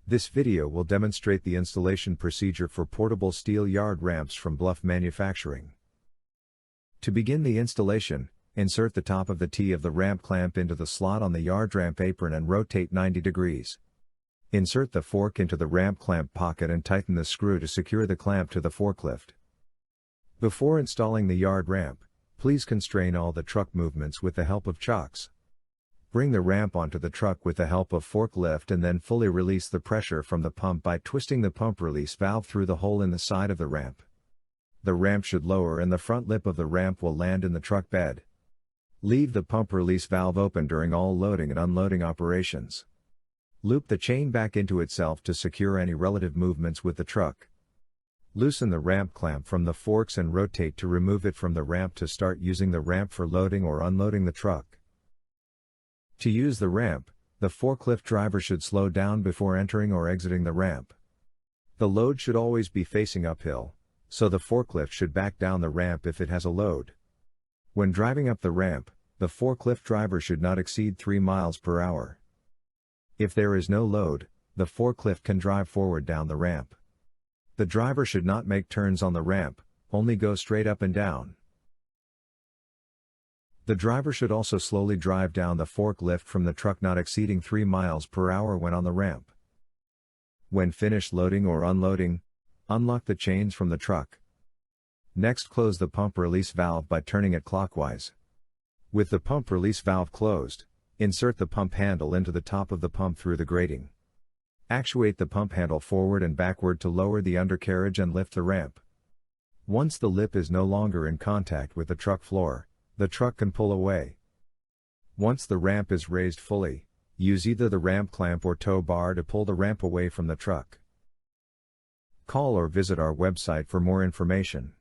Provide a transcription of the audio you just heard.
This video will demonstrate the installation procedure for portable steel yard ramps from Bluff Manufacturing. To begin the installation, insert the top of the T of the ramp clamp into the slot on the yard ramp apron and rotate 90 degrees. Insert the fork into the ramp clamp pocket and tighten the screw to secure the clamp to the forklift. Before installing the yard ramp, please constrain all the truck movements with the help of chocks. Bring the ramp onto the truck with the help of forklift and then fully release the pressure from the pump by twisting the pump release valve through the hole in the side of the ramp. The ramp should lower and the front lip of the ramp will land in the truck bed. Leave the pump release valve open during all loading and unloading operations. Loop the chain back into itself to secure any relative movements with the truck. Loosen the ramp clamp from the forks and rotate to remove it from the ramp to start using the ramp for loading or unloading the truck. To use the ramp, the forklift driver should slow down before entering or exiting the ramp. The load should always be facing uphill, so the forklift should back down the ramp if it has a load. When driving up the ramp, the forklift driver should not exceed 3 miles per hour. If there is no load, the forklift can drive forward down the ramp. The driver should not make turns on the ramp, only go straight up and down. The driver should also slowly drive down the forklift from the truck not exceeding 3 miles per hour when on the ramp. When finished loading or unloading, unlock the chains from the truck. Next, close the pump release valve by turning it clockwise. With the pump release valve closed, insert the pump handle into the top of the pump through the grating. Actuate the pump handle forward and backward to lower the undercarriage and lift the ramp. Once the lip is no longer in contact with the truck floor, the truck can pull away. Once the ramp is raised fully, use either the ramp clamp or tow bar to pull the ramp away from the truck. Call or visit our website for more information.